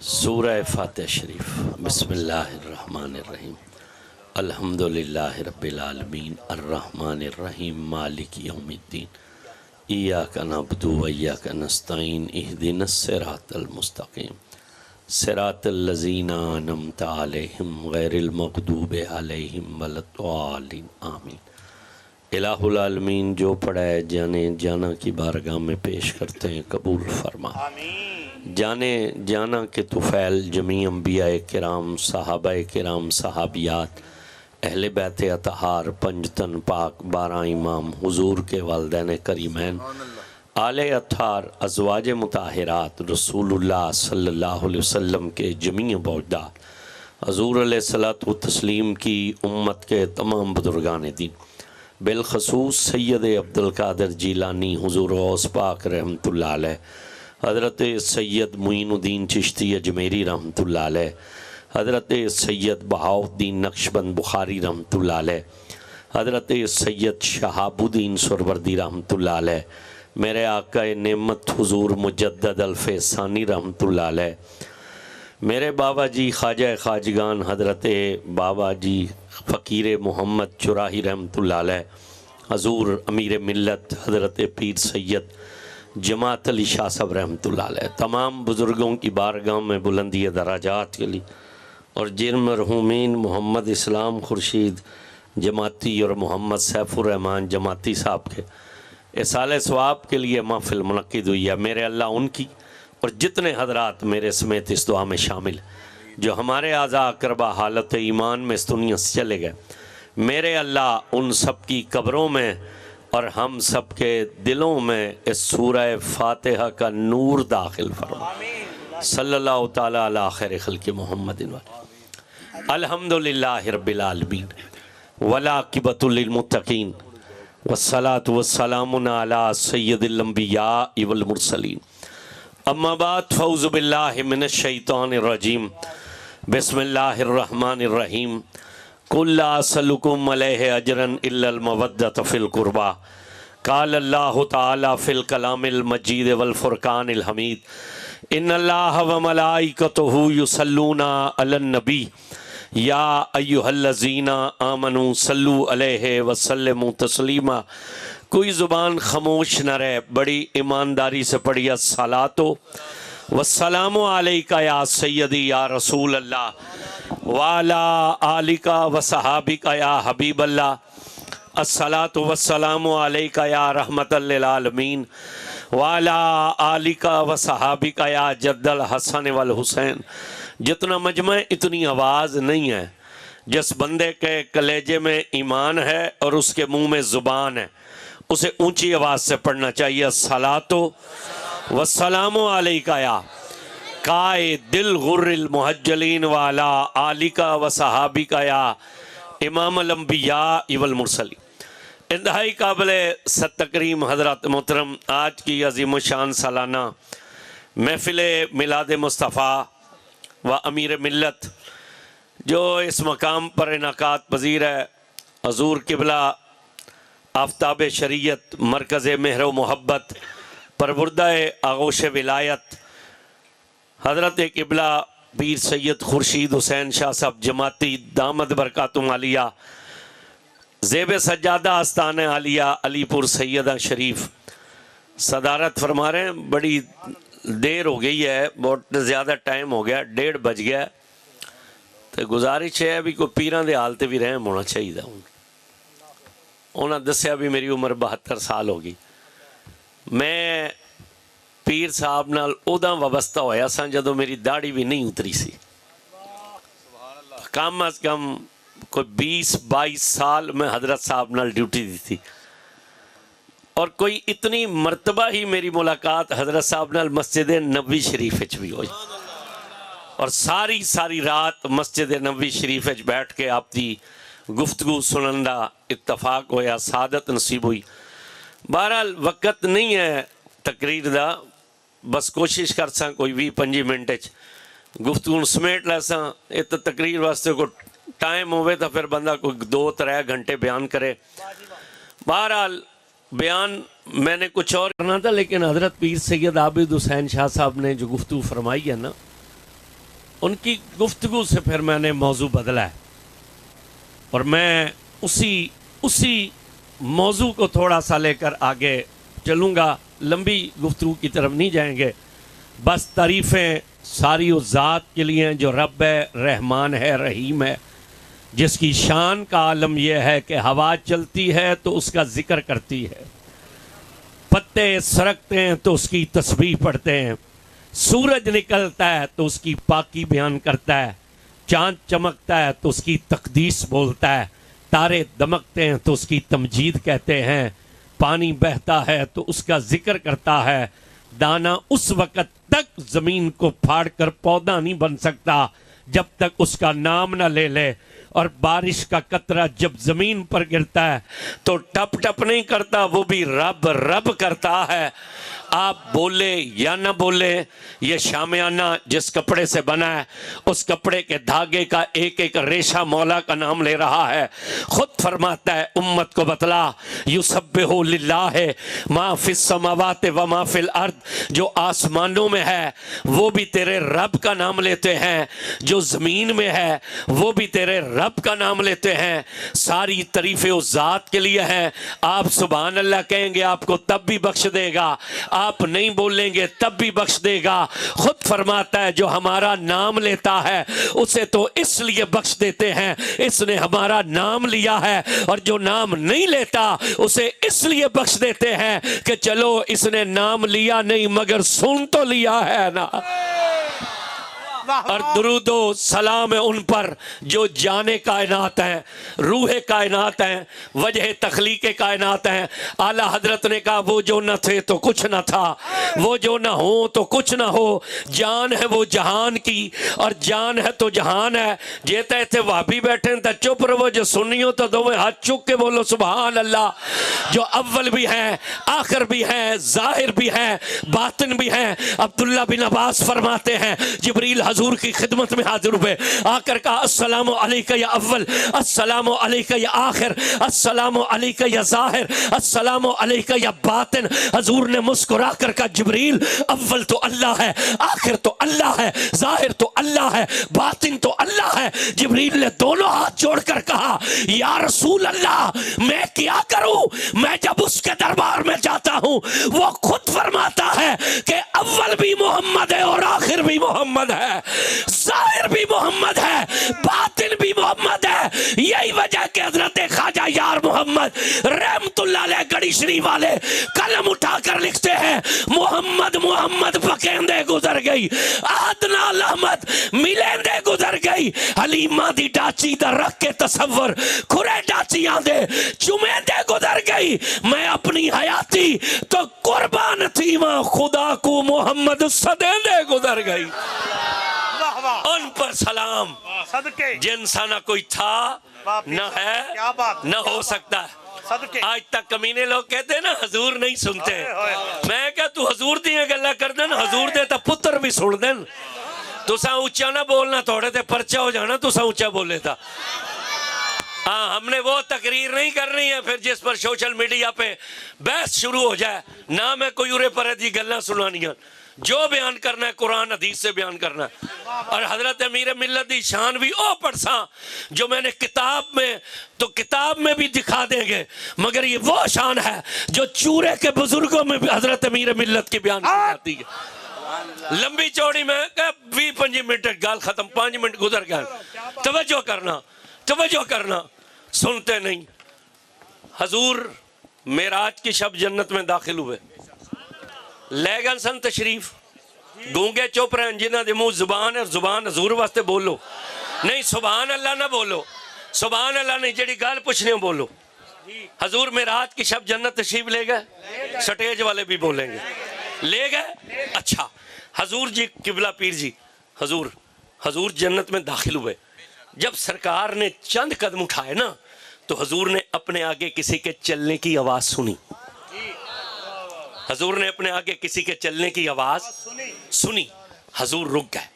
سورہ فاتح شریف۔ بسم اللہ الرحمن الرحیم۔ الحمدللہ رب العالمین الرحمن الرحیم مالک یوم الدین ایاک نعبد و ایاک نستعین اہدنا الصراط المستقیم صراط الذین انعمت علیہم غیر المغضوب علیہم ولا الضالین آمین۔ الہ العالمین جو پڑھائے جانے جانا کی بارگاہ میں پیش کرتے ہیں قبول فرما۔ جانے جانا کے طفیل جمیع انبیاء کرام صحابہ کرام صحابیات اہل بیت اطہار پنجتن پاک 12 امام حضور کے والدین کریمین آل اطہار ازواج مطہرات رسول اللہ صلی اللہ علیہ وسلم کے جمیع بعدات حضور علیہ الصلوۃ والتسلیم کی امت کے تمام بزرگان دین بالخصوص سید عبدالقادر جیلانی حضور غوث پاک رحمۃ اللہ علیہ، حضرت سید معین الدین چشتی اجمیری رحمۃ اللہ علیہ، حضرت سید بہاؤالدین نقشبند بخاری رحمۃ اللہ علیہ، حضرت سید شہاب الدین سہروردی رحمۃ اللہ علیہ، میرے آقا نعمت حضور مجدد الف ثانی رحمۃ اللہ علیہ، میرے بابا جی خواجہ خواجگان حضرت بابا جی فقیر محمد چراہی رحمۃ اللہ علیہ، حضور امیر ملت حضرت پیر سید جماعت علی شاہ صاحب رحمۃ اللہ علیہ، تمام بزرگوں کی بارگاہ میں بلندی درجات کے لیے، اور جن مرحومین محمد اسلام خورشید جماعتی اور محمد سیف الرحمان جماعتی صاحب کے اصالِ ثواب کے لیے محفل منعقد ہوئی ہے، میرے اللہ ان کی اور جتنے حضرات میرے سمیت اس دعا میں شامل جو ہمارے اعضاء اقربا حالت ایمان میں اس دنیا سے چلے گئے، میرے اللہ ان سب کی قبروں میں اور ہم سب کے دلوں میں اس سورہ فاتحہ کا نور داخل فرما۔ صلی اللہ تعالیٰ علی خیر خلق محمد۔ الحمدللہ رب العالمین والعاقبۃ للمتقین والصلاة والسلام علی سید الانبیاء والمرسلین، اما بعد فاعوذ باللہ من الشیطان الرجیم، بسم اللہ الرحمن الرحیم۔ قل لا اسألکم علیہ اجرا الا المودۃ فی القربى، قال اللہ تعالی فی الکلام المجید والفرقان الحمید، ان اللہ وملائکتہ یصلون علی النبی یا ایھا الذین آمنوا صلوا علیہ وسلموا تسلیما۔ کوئی زبان خاموش نہ رہے، بڑی ایمانداری سے پڑھیے الصلاۃ والسلام علیک یا سیدی یا رسول اللہ وعلی آلک وصحابک یا حبیب اللہ، الصلاۃ والسلام علیک یا رحمت للعالمین وعلی آلک وصحابک یا جد الحسن والحسین۔ جتنا مجمع اتنی آواز نہیں ہے، جس بندے کے کلیجے میں ایمان ہے اور اس کے منہ میں زبان ہے اسے اونچی آواز سے پڑھنا چاہیے الصلاۃ والسلام علیک یا قائد دل غر المحجلین والا آلک و صحابک یا امام الانبیاء والمرسلین۔ انتہائی قابل تکریم حضرات محترم، آج کی عظیم الشان سالانہ محفل میلاد مصطفیٰ و امیر ملت جو اس مقام پر انعقاد پذیر ہے، حضور قبلہ آفتاب شریعت مرکز مہر و محبت پروردہ آغوش ولایت حضرت قبلہ پیر سید خورشید حسین شاہ صاحب جماعتی دامت برکاتہم عالیہ زیب سجادہ آستانہ عالیہ علی پور سیدہ شریف صدارت فرما رہے ہیں۔ بڑی دیر ہو گئی ہے، بہت زیادہ ٹائم ہو گیا، 1:30 بج گیا، تو گزارش ہے ابھی کوئی پیران دے حالتے بھی رحم ہونا چاہیے۔ انہوں نے دسیا بھی میری عمر 72 سال ہوگی، میں پیر صاحب نال اداں وابستہ ہویا سا جدو میری داڑھی بھی نہیں اتری سی، کم از کم کوئی 20-22 سال میں حضرت صاحب نال ڈیوٹی دی تھی، اور کوئی اتنی مرتبہ ہی میری ملاقات حضرت صاحب نال مسجد نبوی شریف وچ بھی ہوئی، اور ساری رات مسجد نبوی شریف وچ بیٹھ کے آپ دی گفتگو سنن دا اتفاق ہویا، سعادت نصیب ہوئی۔ بہرحال وقت نہیں ہے تقریر دا، بس کوشش کر ساں کوئی 20-25 منٹ گفتگو سمیٹ لے ساں۔ یہ تو تقریر واسطے کو ٹائم ہوئے تو پھر بندہ کوئی 2-3 گھنٹے بیان کرے۔ بہرحال بیان میں نے کچھ اور کرنا تھا، لیکن حضرت پیر سید عابد حسین شاہ صاحب نے جو گفتگو فرمائی ہے نا، ان کی گفتگو سے پھر میں نے موضوع بدلا ہے اور میں اسی موضوع کو تھوڑا سا لے کر آگے چلوں گا. لمبی گفتگو کی طرف نہیں جائیں گے. بس تعریفیں ساری اس ذات کے لیے جو رب ہے، رحمان ہے، رحیم ہے، جس کی شان کا عالم یہ ہے کہ ہوا چلتی ہے تو اس کا ذکر کرتی ہے، پتے سرکتے ہیں تو اس کی تسبیح پڑھتے ہیں، سورج نکلتا ہے تو اس کی پاکی بیان کرتا ہے، چاند چمکتا ہے تو اس کی تقدیس بولتا ہے، تارے دمکتے ہیں تو اس کی تمجید کہتے ہیں، پانی بہتا ہے تو اس کا ذکر کرتا ہے. دانا اس وقت تک زمین کو پھاڑ کر پودا نہیں بن سکتا جب تک اس کا نام نہ لے لے. اور بارش کا قطرہ جب زمین پر گرتا ہے تو ٹپ ٹپ نہیں کرتا، وہ بھی رب رب کرتا ہے. آپ بولے یا نہ بولے، یہ شامیانہ جس کپڑے سے بنا ہے اس کپڑے کے دھاگے کا ایک ایک ریشہ مولا کا نام لے رہا ہے. خود فرماتا ہے امت کو بتلا، یسبح للہ ما فی السماوات و ما فی الارض، جو آسمانوں میں ہے وہ بھی تیرے رب کا نام لیتے ہیں، جو زمین میں ہے وہ بھی تیرے رب کا نام لیتے ہیں. ساری تعریفیں اس ذات کے لیے ہیں. آپ سبحان اللہ کہیں گے آپ کو تب بھی بخش دے گا، آپ نہیں بولیں گے تب بھی بخش دے گا. خود فرماتا ہے جو ہمارا نام لیتا ہے اسے تو اس لیے بخش دیتے ہیں اس نے ہمارا نام لیا ہے، اور جو نام نہیں لیتا اسے اس لیے بخش دیتے ہیں کہ چلو اس نے نام لیا نہیں مگر سن تو لیا ہے نا. اور درود و سلام ان پر جو جان کائنات ہیں، روح کائنات ہیں، وجہ تخلیق کائنات ہیں. اعلیٰ حضرت نے کہا وہ جو نہ تھے تو کچھ نہ تھا، وہ جو نہ ہو تو کچھ نہ ہو. جان ہے وہ جہان کی اور جان ہے تو جہان ہے. جیتے تھے وہ بھی بیٹھے تو چپ رہو، جو سنی ہو تو دو ہاتھ چک کے بولو سبحان اللہ. جو اول بھی ہیں، آخر بھی ہیں، ظاہر بھی ہیں، باطن بھی ہیں. عبداللہ بن عباس فرماتے ہیں جبریل حضور کی خدمت میں حاضر ہوئے، آ کر کہا السلام علیکہ یا اول، السلام علیکہ یا آخر، السلام علیکہ یا ظاہر، السلام علیکہ یا باطن. حضور نے مسکرا کر کہا جبریل اول تو اللہ ہے، آخر تو اللہ ہے، ظاہر تو اللہ ہے، باطن تو اللہ ہے. جبریل نے دونوں ہاتھ جوڑ کر کہا یا رسول اللہ میں کیا کروں؟ میں جب اس کے دربار میں جاتا ہوں وہ خود فرماتا ہے کہ اول بھی محمد ہے اور آخر بھی محمد ہے، ظاہر بھی محمد ہے، باطن بھی محمد ہے. یہی وجہ کہ حضرت خواجہ یار محمد رحمت اللہ علیہ گڑی شریف والے قلم اٹھا کر لکھتے ہیں محمد محمد پکیندے گزر گئی، آدنا احمد ملیندے گزر گئی، حلیمہ دی ڈاچی دا رکھ کے تصور کھرے ڈاچی آندے چمیندے گزر گئی. میں اپنی حیاتی تو قربان تھی ماں خدا کو محمد صدیندے گزر گئی. ان پر سلام جن سا نہ کوئی تھا نہ ہے نہ ہو سکتا ہے. آج تک کمینے لوگ کہتے ہیں نا حضور نہیں سنتے. میں کہا تو حضور دیئے گلہ کر دیں، حضور دے تا پتر بھی سن دیں. تو سا اونچا نہ بولنا، تھوڑے تے پرچہ ہو جانا تو سا اونچا بولے تھا. ہاں ہم نے وہ تقریر نہیں کرنی ہے پھر جس پر سوشل میڈیا پہ بحث شروع ہو جائے. نہ میں کوئی اورے پر دی گلہ سنانی ہے، جو بیان کرنا ہے قرآن حدیث سے بیان کرنا ہے. اور حضرت امیر ملت دی شان بھی او پڑھساں جو میں نے کتاب میں تو کتاب میں بھی دکھا دیں گے، مگر یہ وہ شان ہے جو چورے کے بزرگوں میں بھی حضرت امیر ملت کی بیان کی جاتی ہے. لمبی چوڑی میں 20-25 منٹ گال ختم، 5 منٹ گزر گئے. توجہ کرنا، توجہ کرنا، سنتے نہیں. حضور معراج کی شب جنت میں داخل ہوئے، لے گن سن تشریف، گونگے چوپ رہے ہیں جنہ دے منہ زبان ہے، زبان حضور واسطے بولو. نہیں سبحان اللہ نہ بولو، سبحان اللہ نہیں، جڑی گال پوچھنے ہو بولو. حضور معراج کی شب جنت تشریف لے گئے، سٹیج والے بھی بولیں گے لے گئے. اچھا حضور جی قبلہ پیر جی حضور جنت میں داخل ہوئے. جب سرکار نے چند قدم اٹھائے نا تو حضور نے اپنے آگے کسی کے چلنے کی آواز سنی. حضور نے اپنے آگے کسی کے چلنے کی آواز سنی. حضور رک گئے.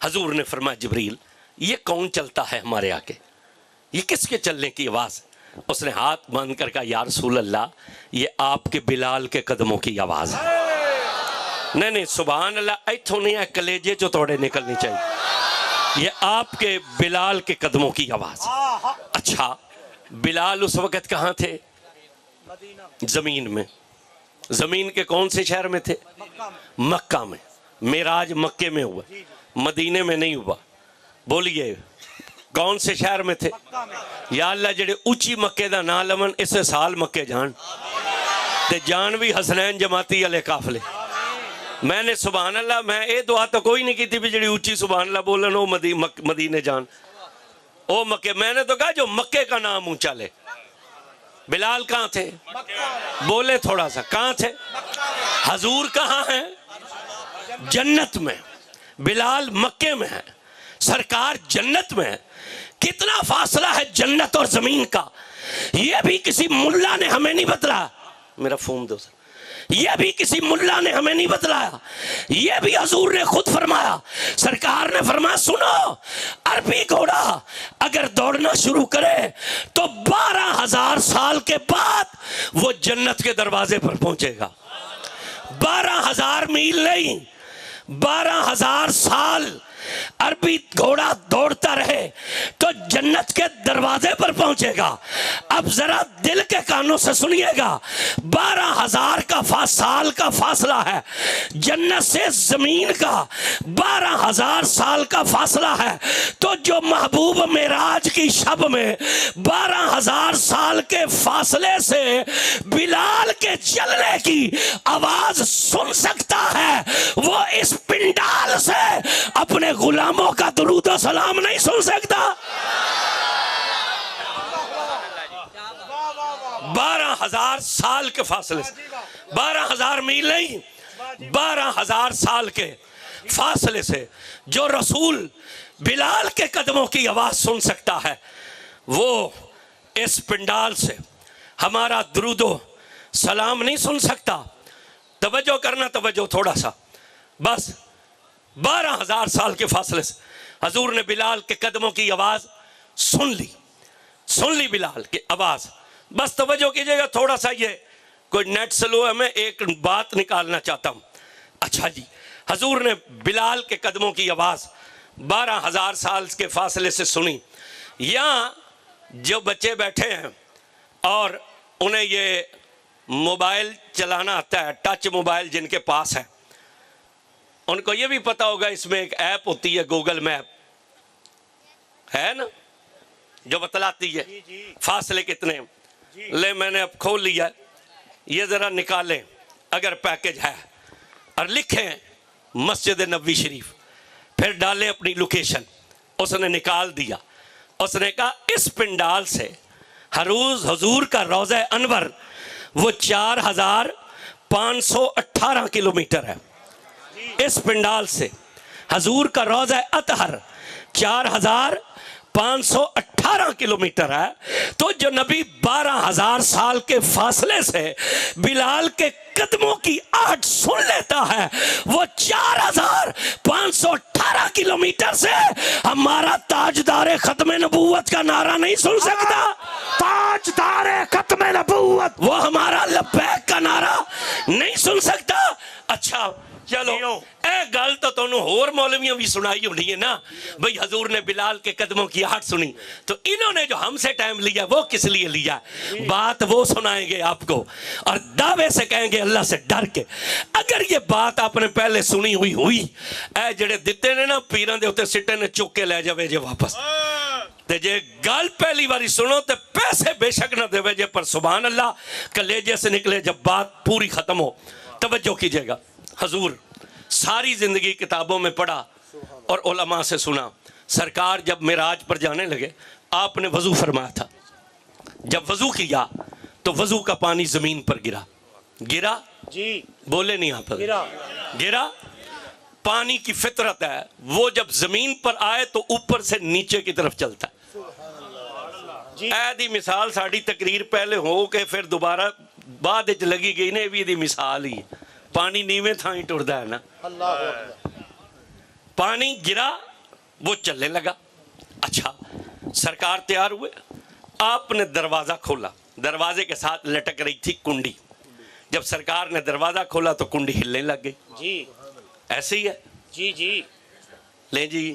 حضور نے فرمایا جبریل یہ کون چلتا ہے ہمارے آگے، یہ کس کے چلنے کی آواز؟ اس نے ہاتھ باندھ کر کہا یا رسول اللہ یہ آپ کے بلال کے قدموں کی آواز ہے. نہیں سبحان اللہ ایتھوں نہیں ہے، کلیجے جو توڑے نکلنی چاہیے. یہ آپ کے بلال کے قدموں کی آواز. اچھا بلال اس وقت کہاں تھے؟ زمین میں. زمین کے کون سے شہر میں تھے؟ مکہ میں. معراج مکے میں ہوا، مدینے میں نہیں ہوا. بولیے کون سے شہر میں تھے؟ یا اللہ جڑے اونچی مکے دا نام لمن اسے سال مکے جان تے جان بھی حسنین جماعتی والے قافلے. میں نے سبحان اللہ میں اے دعا تو کوئی نہیں کی تھی بھی جڑی اونچی سبحان اللہ بولن وہ مدینے جان او مکے. میں نے تو کہا جو مکے کا نام اونچا لے. بلال کہاں تھے؟ بولے تھوڑا سا کہاں تھے؟ حضور کہاں ہیں؟ جنت میں. بلال مکے میں ہے، سرکار جنت میں ہے. کتنا فاصلہ ہے جنت اور زمین کا، یہ بھی کسی ملا نے ہمیں نہیں بتلایا. میرا فون دو سر. یہ بھی کسی ملا نے ہمیں نہیں بتلایا، یہ بھی حضور نے خود فرمایا. سرکار نے فرمایا سنو، عربی گھوڑا اگر دوڑنا شروع کرے تو 12,000 سال کے بعد وہ جنت کے دروازے پر پہنچے گا. 12,000 میل نہیں، 12,000 سال عربی گھوڑا دوڑتا رہے تو جنت کے دروازے پر پہنچے گا. اب ذرا دل کے کانوں سے سنیے گا، 12,000 کا سال کا فاصلہ ہے، جنت سے زمین کا 12,000 سال کا فاصلہ ہے. تو جو محبوب معراج کی شب میں 12,000 سال کے فاصلے سے بلال کے چلنے کی آواز سن سکتا ہے، وہ اس پنڈال سے اپنے غلاموں کا درود و سلام نہیں سن سکتا. 12,000 سال کے فاصلے سے، 12,000 میل نہیں، 12,000 سال کے فاصلے سے جو رسول بلال کے قدموں کی آواز سن سکتا ہے، وہ اس پنڈال سے ہمارا درود و سلام نہیں سن سکتا. توجہ کرنا، توجہ تھوڑا سا بس. 12,000 سال کے فاصلے سے حضور نے بلال کے قدموں کی آواز سن لی بلال کی آواز. بس توجہ کیجئے گا تھوڑا سا، یہ کوئی نیٹ سلو ہے، میں ایک بات نکالنا چاہتا ہوں. اچھا جی، حضور نے بلال کے قدموں کی آواز 12,000 سال کے فاصلے سے سنی. یہاں جو بچے بیٹھے ہیں اور انہیں یہ موبائل چلانا آتا ہے، ٹچ موبائل جن کے پاس ہے، ان کو یہ بھی پتا ہوگا اس میں ایک ایپ ہوتی ہے گوگل میپ، ہے نا، جو بتلاتی ہے فاصلے کتنے. لے میں نے اب کھول لیا، یہ ذرا نکالیں اگر پیکج ہے اور لکھیں مسجد نبوی شریف، پھر ڈالیں اپنی لوکیشن. اس نے نکال دیا. اس نے کہا اس پنڈال سے حضور کا روضہ انور وہ 4,518 کلومیٹر ہے. اس پنڈال سے حضور کا روضہ اطہر 4,518 کلومیٹر ہے. تو جو نبی 12,000 سال کے فاصلے سے بلال کے قدموں کی آہٹ سن لیتا ہے، وہ 4,518 کلومیٹر سے ہمارا تاجدار ختم نبوت کا نعرہ نہیں سن سکتا. تاجدار ختم نبوت وہ ہمارا لبیک کا نعرہ نہیں سن سکتا. اچھا چلو اے گل تو تونوں اور مولویوں بھی سنائی ہونی ہے نا بھئی حضور نے بلال کے قدموں کی آہٹ سنی. تو انہوں نے جو ہم سے ٹائم لیا وہ کس لیے لیا؟ بات وہ سنائیں گے آپ کو اور دعوے سے کہیں گے اللہ سے ڈر کے. اگر یہ بات آپ نے پہلے سنی ہوئی اے جڑے دیتے نے نا پیران دے ہوتے سٹے نے چک کے لے جاوے جے واپس، تے جے گل پہلی باری سنو تے پیسے بے شک نہ دے جے، پر سبحان اللہ کلیجے سے نکلے جب بات پوری ختم ہو. توجہ کیجئے گا، حضور ساری زندگی کتابوں میں پڑھا اور علماء سے سنا. سرکار جب معراج پر جانے لگے آپ نے وضو فرمایا تھا. جب وضو کیا تو وضو کا پانی زمین پر گرا جی، بولے نہیں آپ گرا. پانی کی فطرت ہے، وہ جب زمین پر آئے تو اوپر سے نیچے کی طرف چلتا ہے. اے دی مثال ساڑی تقریر پہلے ہو کے پھر دوبارہ بعد لگی گئی نے بھی دی مثال ہی. پانی نیویں تھائیں ٹردا ہے نا. پانی گرا وہ چلنے لگا. اچھا سرکار تیار ہوئے، آپ نے دروازہ کھولا، دروازے کے ساتھ لٹک رہی تھی کنڈی. جب سرکار نے دروازہ کھولا تو کنڈی ہلنے لگ گئی. جی ایسے ہی ہے جی. لیں جی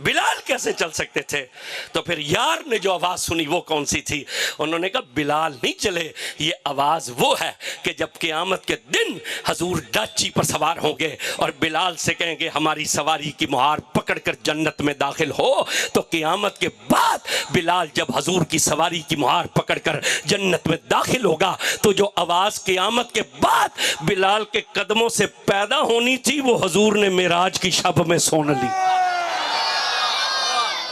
بلال کیسے چل سکتے تھے؟ تو پھر یار نے جو آواز سنی وہ کون سی تھی؟ انہوں نے کہا بلال نہیں چلے، یہ آواز وہ ہے کہ جب قیامت کے دن حضور ڈاچی پر سوار ہوں گے اور بلال سے کہیں گے ہماری سواری کی مہار پکڑ کر جنت میں داخل ہو، تو قیامت کے بعد بلال جب حضور کی سواری کی مہار پکڑ کر جنت میں داخل ہوگا تو جو آواز قیامت کے بعد بلال کے قدموں سے پیدا ہونی تھی وہ حضور نے معراج کی شب میں سن لی۔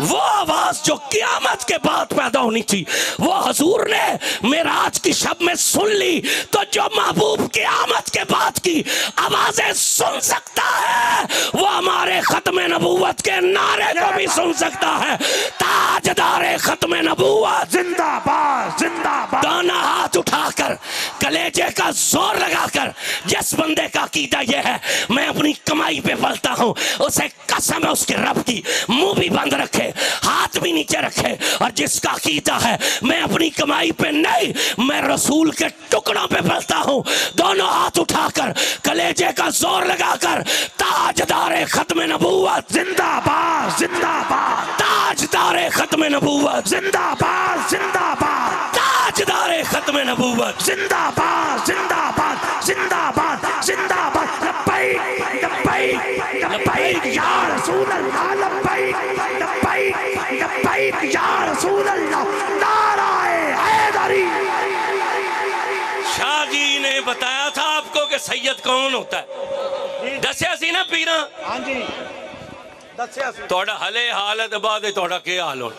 وہ آواز جو قیامت کے بعد پیدا ہونی تھی وہ حضور نے معراج کی شب میں سن لی۔ تو جو محبوب قیامت کے بعد کی آوازیں سن سکتا ہے وہ ہمارے ختم نبوت کے نعرے کو بھی سن سکتا ہے۔ تاجدار ختم نبوت زندہ باد، زندہ باد۔ دانا ہاتھ اٹھا کر کلیجے کا زور لگا کر جس بندے کا عقیدہ یہ ہے میں اپنی کمائی پہ پلتا ہوں، اسے قسم ہے اس کے رب کی، منہ بھی بند رکھے، ہاتھ بھی نیچے رکھے، اور جس کا عقیدہ ہے میں اپنی کمائی پہ نہیں، میں رسول کے ٹکڑوں پہ پلتا ہوں، دونوں ہاتھ اٹھا کر کلیجے کا زور لگا کر تاجدار ختم نبوت زندہ باد، زندہ باد۔ تاجدار ختم نبوت زندہ باد، زندہ باد۔ تاجدار ختم نبوت زندہ باد، زندہ باد، زندہ باد، زندہ باد۔ لبیک لبیک لبیک یا رسول اللہ، لبیک لبیک لبیک یا رسول اللہ، نعرہ حیدری۔ شاہ جی نے بتایا تھا آپ کو کہ سید کون ہوتا ہے، دسیا سی نا پیراں، ہاں جی دسیا سی۔ توڑا حلے حالت بعد توڑا کے حال ہو۔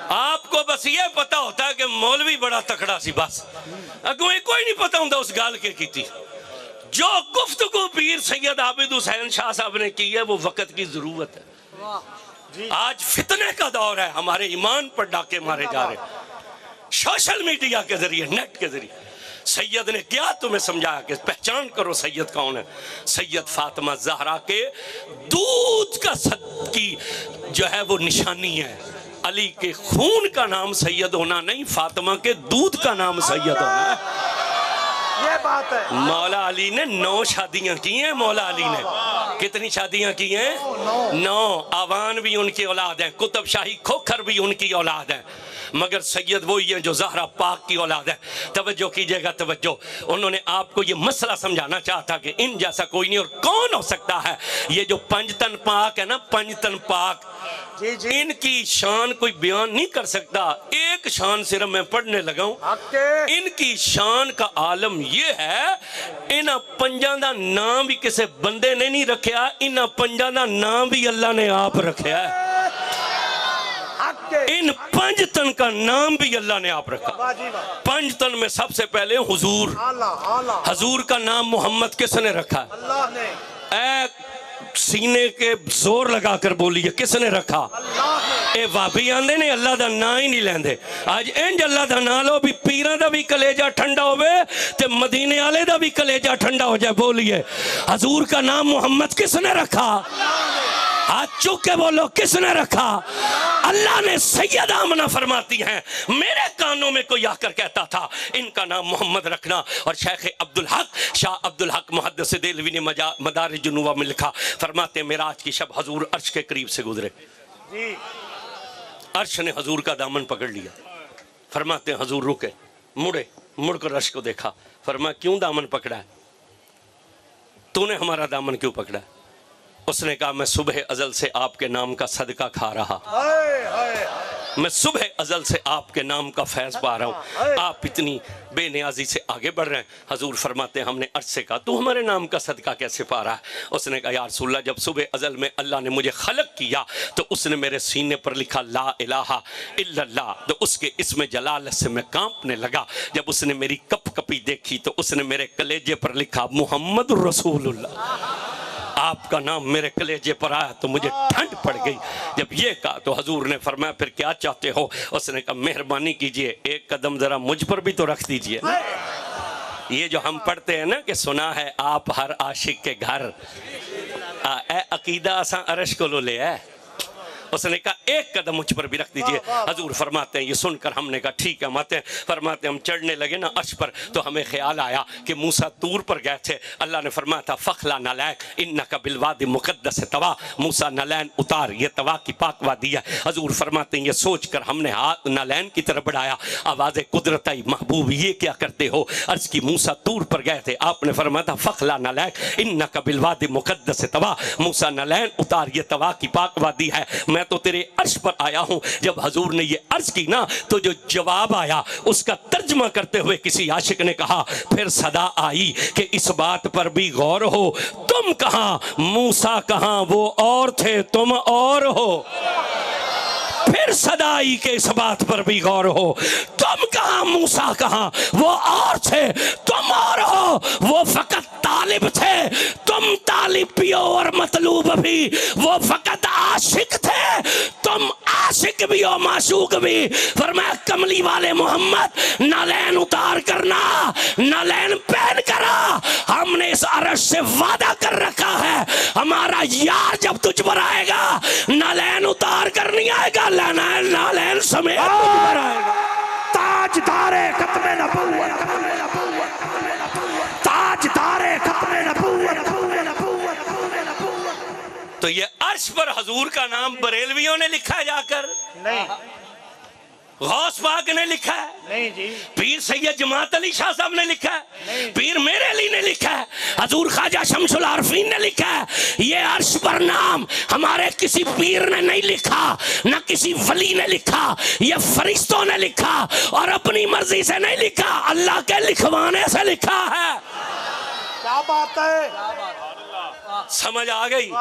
آپ کو بس یہ پتا ہوتا ہے کہ مولوی بڑا تکڑا سی، بس اگوں کوئی نہیں پتا ہوں اس گال کے کی تھی۔ جو گفتگو پیر سید عابد حسین شاہ صاحب نے کی ہے وہ وقت کی ضرورت ہے۔ آج فتنے کا دور ہے، ہمارے ایمان پر ڈاکے مارے جا رہے ہیں سوشل میڈیا کے ذریعے، نیٹ کے ذریعے۔ سید نے کیا تمہیں سمجھایا کہ پہچان کرو سید کون ہے؟ سید فاطمہ زہرا کے دودھ کا صد کی جو ہے وہ نشانی ہے۔ علی کے خون کا نام سید ہونا نہیں، فاطمہ کے دودھ کا نام سید ہونا ہے۔ یہ بات ہے۔ مولا علی نے 9 شادیاں کی ہیں، مولا علی نے کتنی شادیاں کی ہیں؟ 9۔ آوان بھی ان کی اولاد ہیں، قطب شاہی کھوکھر بھی ان کی اولاد ہیں، مگر سید وہی ہیں جو زہرا پاک کی اولاد ہے۔ توجہ کیجئے گا، توجہ۔ انہوں نے آپ کو یہ مسئلہ سمجھانا چاہتا کہ ان جیسا کوئی نہیں، اور کون ہو سکتا ہے؟ یہ جو 5 تن پاک ہے نا، 5 تن پاک، ان کی شان کوئی بیان نہیں کر سکتا۔ ایک شان صرف میں پڑھنے لگا ہوں، ان کی شان کا عالم یہ ہے ان 5 دا نام بھی کسے بندے نے نہیں رکھیا، ان 5 دا نام بھی اللہ نے آپ رکھیا ہے۔ ان 5 تن کا نام بھی اللہ نے آپ رکھا۔ 5 تن میں سب سے پہلے حضور، حضور کا نام محمد کس نے رکھا؟ اللہ نے۔ اے سینے کے زور لگا کر بولیے کس نے رکھا؟ اے وابی آندے نے اللہ دا نا ہی نہیں لیندے۔ آج انج اللہ دا نا لو بھی پیران دا بھی کلیجہ ٹھنڈا ہوئے تے مدینے آلے دا بھی کلیجہ ٹھنڈا ہو جائے۔ بولیے حضور کا نام محمد کس نے رکھا؟ ہاتھ چوک کے بولو کس نے رکھا؟ اللہ نے۔ سید آمنہ فرماتی ہیں میرے کانوں میں کوئی آ کر کہتا تھا ان کا نام محمد رکھنا، اور شیخ عبدالحق، شاہ عبدالحق محدث دہلوی نے مدارج النبوہ میں لکھا، فرماتے ہیں معراج کی شب حضور عرش کے قریب سے گزرے، عرش نے حضور کا دامن پکڑ لیا۔ فرماتے ہیں حضور رکے، مڑے، مڑ کر عرش کو دیکھا، فرمایا کیوں دامن پکڑا ہے؟ تو نے ہمارا دامن کیوں پکڑا ہے؟ اس نے کہا میں صبح ازل سے آپ کے نام کا صدقہ کھا رہا، میں صبح ازل سے آپ کے نام کا فیض پا رہا ہوں، آپ اتنی بے نیازی سے آگے بڑھ رہے ہیں۔ حضور فرماتے ہیں ہم نے عرش سے کہا تو ہمارے نام کا صدقہ کیسے پا رہا ہے؟ اس نے کہا یا رسول اللہ جب صبح ازل میں اللہ نے مجھے خلق کیا تو اس نے میرے سینے پر لکھا لا الہ الا اللہ، تو اس کے اسم جلالت سے میں کانپنے لگا۔ جب اس نے میری کپ کپی دیکھی تو اس نے میرے کلیجے پر لکھا محمد رسول اللہ، آپ کا نام میرے کلیجے پر آیا تو مجھے ٹھنڈ پڑ گئی۔ جب یہ کہا تو حضور نے فرمایا پھر کیا چاہتے ہو؟ اس نے کہا مہربانی کیجئے ایک قدم ذرا مجھ پر بھی تو رکھ دیجئے۔ یہ جو ہم پڑھتے ہیں نا کہ سنا ہے آپ ہر عاشق کے گھر، اے عقیدہ اساں عرش کو لو لے ہے، اس نے کہا ایک قدم مجھ پر بھی رکھ دیجئے. حضور فرماتے ہیں یہ سن کر ہم نے کہا ٹھیک ہے. ماتے فرماتے ہیں ہم چڑھنے لگے نا عرش پر تو ہمیں خیال آیا کہ موسیٰ طور پر گئے تھے. اللہ نے فرمایا تھا فخلا نلیک انک بالوادی مقدس طوا. موسیٰ نلین اتار، یہ طوا کی پاک وادی ہے. حضور فرماتے ہیں یہ سوچ کر ہم نے ہاتھ نلین کی طرف بڑھایا. آواز قدرت آئی محبوب یہ کیا کرتے ہو؟ عرض کی موسیٰ طور پر گئے تھے. آپ نے فرمایا تھا فخلا نلیک انک بالوادی مقدس طوا. موسیٰ نلین اتار، یہ طوا کی پاک وادی ہے. میں تو تیرے عرش پر آیا ہوں. جب حضور نے یہ عرض کی نا تو جو جواب آیا اس کا ترجمہ کرتے ہوئے کسی عاشق نے کہا پھر صدا آئی کہ اس بات پر بھی غور ہو، تم کہاں موسیٰ کہاں، وہ اور تھے تم اور ہو. پھر صدا آئی کہ اس بات پر بھی غور ہو، تم کہاں موسیٰ کہاں، وہ اور تھے تم اور ہو. وہ فقط طالب تھے، تم طالب بھی ہو اور مطلوب بھی. وہ فقط عاشق تھے، تم عاشق بھی ہو معشوق بھی. فرمایا کملی والے محمد نالین اتار کرنا، نالین پہن کرا. ہم نے اس عرش سے وعدہ کر رکھا ہے ہمارا یار جب تجھ پر آئے گا نالین اتار کر نہیں آئے گا، نالین سمیت تجھ پر آئے گا. تاجدار ختم نبوت، تاجدار ختم نبوت. تو یہ عرش پر حضور کا نام بریلویوں نے لکھا ہے جا کر؟ نہیں. غوث پاک نے لکھا ہے؟ نہیں جی. پیر سید جماعت علی شاہ صاحب نے لکھا ہے؟ پیر میرے علی نے لکھا ہے؟ حضور خواجہ شمس العارفین نے لکھا ہے؟ یہ عرش پر نام ہمارے کسی پیر نے نہیں لکھا، نہ کسی ولی نے لکھا، یہ فرشتوں نے لکھا اور اپنی مرضی سے نہیں لکھا، اللہ کے لکھوانے سے لکھا ہے. کیا بات ہے، سمجھ آ گئی؟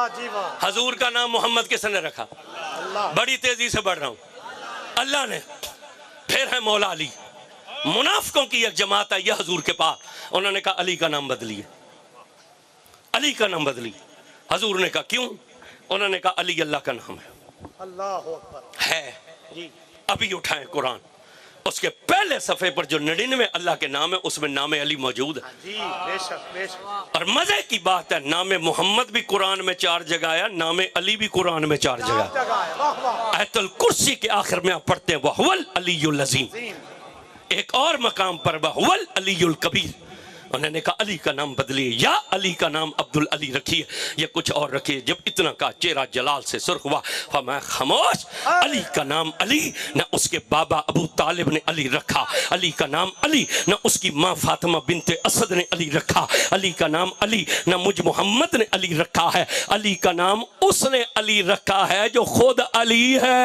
حضور کا نام محمد کس نے رکھا؟ بڑی تیزی سے بڑھ رہا ہوں. اللہ نے. پھر ہے مولا علی. منافقوں کی ایک جماعت ہے یہ حضور کے پاس، انہوں نے کہا علی کا نام بدلیے، علی کا نام بدلیے. حضور نے کہا کیوں؟ انہوں نے کہا علی اللہ کا نام ہے. اللہ اکبر ہے. ابھی اٹھائیں قرآن، اس کے پہلے صفحے پر جو 99 اللہ کے نام ہے اس میں نام علی موجود ہے. جی بے شک بے شک. اور مزے کی بات ہے نام محمد بھی قرآن میں 4 جگہ ہے، نام علی بھی قرآن میں 4 جگہ ہے. آیت الکرسی کے آخر میں آپ پڑھتے ہیں وَهُوَ الْعَلِيُّ الْعَظِيمُ. ایک اور مقام پر وَهُوَ الْعَلِيُّ الْكَبِيرُ. انہوں نے کہا علی کا نام بدلیے، یا علی کا نام عبدالعلی رکھیے یا کچھ اور رکھیے. جب اتنا کہا چہرہ جلال سے سرخ ہوا. فرمایا خاموش، علی کا نام علی نہ اس کے بابا ابو طالب نے علی رکھا، علی کا نام علی نہ اس کی ماں فاطمہ بنت اسد نے علی رکھا، علی کا نام علی نہ مجھ محمد نے علی رکھا ہے. علی کا نام اس نے علی رکھا ہے جو خود علی ہے.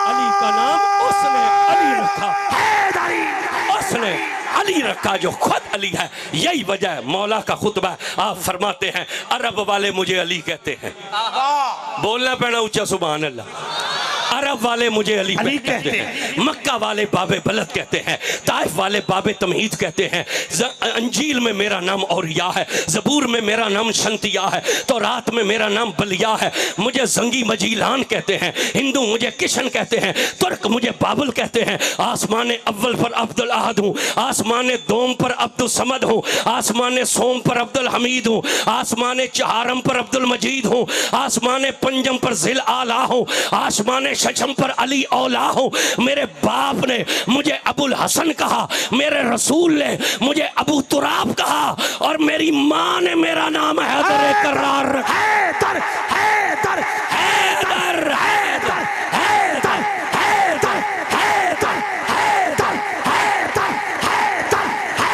علی کا نام اس نے علی رکھا، اس نے علی رکھا جو خود علی ہے. یہی وجہ ہے مولا کا خطبہ ہے. آپ فرماتے ہیں عرب والے مجھے علی کہتے ہیں. بولنا پڑنا اونچا سبحان اللہ. عرب والے مجھے علی کہتے ہیں، مکہ والے باب بلد کہتے ہیں، طائف والے باب تمہید کہتے ہیں، انجیل میں میرا نام اوریا ہے، زبور میں میرا نام شنتیا ہے، تورات میں میرا نام بلیا ہے. مجھے زنگی مجیلان کہتے ہیں، ہندو مجھے کشن کہتے ہیں، ترک مجھے بابل کہتے ہیں. آسمان اول پر عبد الاحد ہوں، آسمان دوم پر عبد الصمد ہوں، آسمان سوم پر عبد الحمید ہوں، آسمان چہارم پر عبد المجید ہوں، آسمان پنجم پر ذل اعلیٰ ہوں، آسمان ششم پر علی اولا ہوں. میرے باپ نے مجھے ابو الحسن کہا، میرے رسول نے مجھے ابو تراب کہا اور میری ماں نے میرا نام حیدر کرار رکھا. حیدر حیدر حیدر حیدر حیدر حیدر حیدر حیدر حیدر حیدر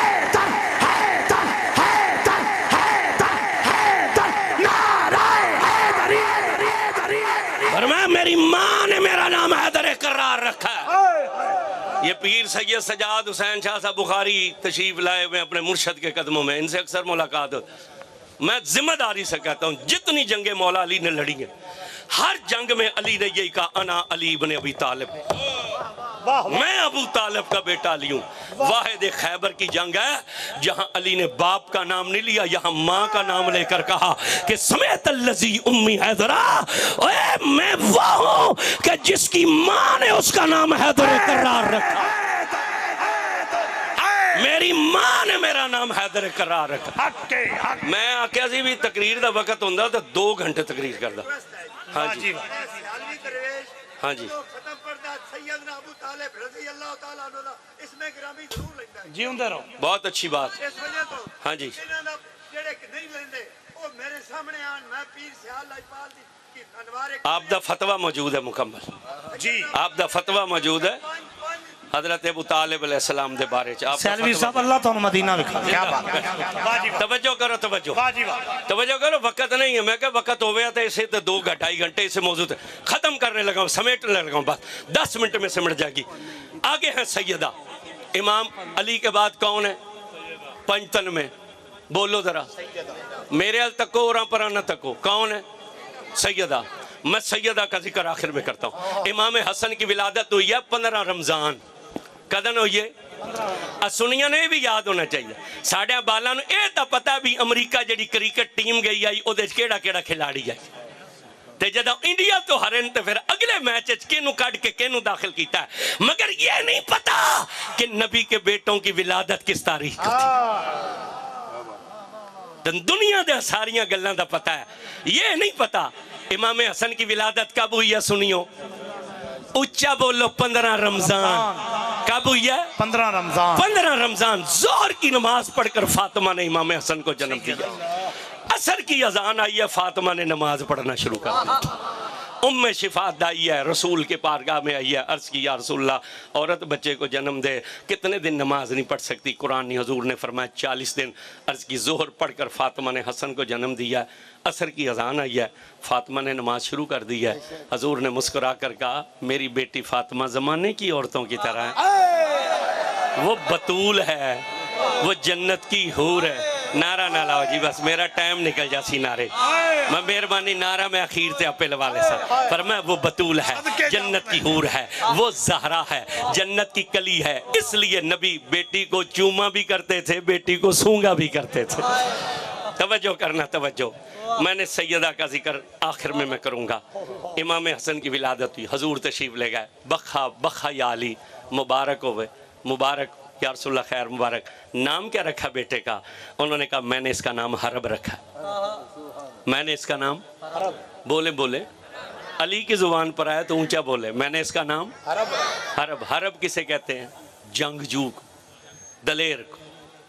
حیدر حیدر حیدر حیدر نعرہ حیدری. فرمایا میری ماں نے میرا نام حیدر کرار رکھا ہے. یہ پیر سید سجاد حسین شاہ صاحب بخاری تشریف لائے ہوئے اپنے مرشد کے قدموں میں، ان سے اکثر ملاقات ہو. میں ذمہ داری سے کہتا ہوں جتنی جنگیں مولا علی نے لڑی ہیں ہر جنگ میں علی نے یہی کہا انا علی ابن ابی طالب، میں ابو طالب کا بیٹا علی ہوں. واحد خیبر کی جنگ ہے جہاں علی نے باپ کا نام نہیں لیا، یہاں ماں کا نام لے کر کہا کہ سمیت اللذی امی حیدرہ، میں وہ ہوں کہ جس کی ماں نے اس کا نام حیدر کرار رکھا. میری ماں نے میرا نام حیدر کرار رکھا. میں آکھیا سی بھی تقریر دا وقت ہوندہ تو 2 گھنٹے تقریر کردہ. ہاں جی سیالوی درویش ہاں جی ختم پردہ سیدنا ابو طالب رضی اللہ تعالیٰ عنہ اس میں گرامی ضرور لیتا ہے جیوندے رہو بہت اچھی بات اس وجہ تو ہاں جی انہاں دا جڑے نہیں لیندے وہ میرے سامنے آن میں پیر سیال لاجپال دی کی انوار آپ دا فتویٰ موجود ہے مکمل جی آپ دا فتویٰ موجود ہے حضرت ابو طالب علیہ السلام دے بارے چ آپ دا سیلوی فتویٰ صاحب اللہ تعالیٰ مدینہ بکھا کیا بات واجب توجہ کرو توجہ واجب توجہ کرو وقت نہیں ہے میں کہ وقت ہو گیا تھا اسے تو 2-2.5 گھنٹے اسے موضوع ہے ختم کرنے لگا ہوں سمیٹنے لگا ہوں بات 10 منٹ میں سمٹ جائے گی آگے ہیں سیدہ امام علی کے بعد کون ہے پنجتن میں بولو ذرا میرے ال تکو اور پر نہ تکو کون ہے سیدہ میں سیدہ کا ذکر آخر میں کرتا ہوں امام حسن کی ولادت ہوئی ہے 15 رمضان کدن ہوئی ہے سنیا نے بھی یاد ہونا چاہیے ساڑھے بالا نو اے تا پتا بھی امریکہ جڑی کرکٹ ٹیم گئی آئی او دے کیڑا کیڑا کھلاڑی آئی تے جدہ انڈیا تو ہرن تے پھر اگلے میچ کینو کاٹ کے کینو داخل کیتا ہے مگر یہ نہیں پتا کہ نبی کے بیٹوں کی ولادت کس تاریخ کو تھی دنیا دے ساریاں گلان دا پتا ہے یہ نہیں پتا امام حسن کی ولادت کب ہوئی ہے سنیو اچھا بولو 15 رمضان کب ہوئی ہے 15 رمضان 15 رمضان ظہر کی نماز پڑھ کر فاطمہ نے امام حسن کو جنم دیا عصر کی اذان آئی ہے فاطمہ نے نماز پڑھنا شروع کر دیا ام شفاعت آئی ہے رسول کے پارگاہ میں آئی ہے عرض کی یا رسول اللہ عورت بچے کو جنم دے کتنے دن نماز نہیں پڑھ سکتی قرآن حضور نے فرمایا 40 دن عرض کی ظہر پڑھ کر فاطمہ نے حسن کو جنم دیا عصر کی اذان آئی ہے فاطمہ نے نماز شروع کر دی ہے حضور نے مسکرا کر کہا میری بیٹی فاطمہ زمانے کی عورتوں کی طرح ہے وہ بطول ہے وہ جنت کی حور ہے نعرہ نہ لاؤ جی بس میرا ٹائم نکل جا سی نعرے میں مہربانی نعرہ میں اخیر تے اپے لوالے سا فرمایا وہ بطول ہے جنت کی حور ہے وہ زہرا ہے جنت کی کلی ہے اس لیے نبی بیٹی کو چوما بھی کرتے تھے بیٹی کو سونگا بھی کرتے تھے توجہ کرنا توجہ میں نے سیدہ کا ذکر آخر میں کروں گا امام حسن کی ولادت ہوئی حضور تشریف لے گئے بخا بخا یا علی مبارک ہوئے مبارک یا رسول اللہ خیر مبارک نام کیا رکھا بیٹے کا انہوں نے کہا میں نے اس کا نام حرب رکھا میں نے اس کا نام بولے بولے علی کی زبان پر آیا تو اونچا بولے میں نے اس کا نام حرب حرب کسے کہتے ہیں جنگجو دلیر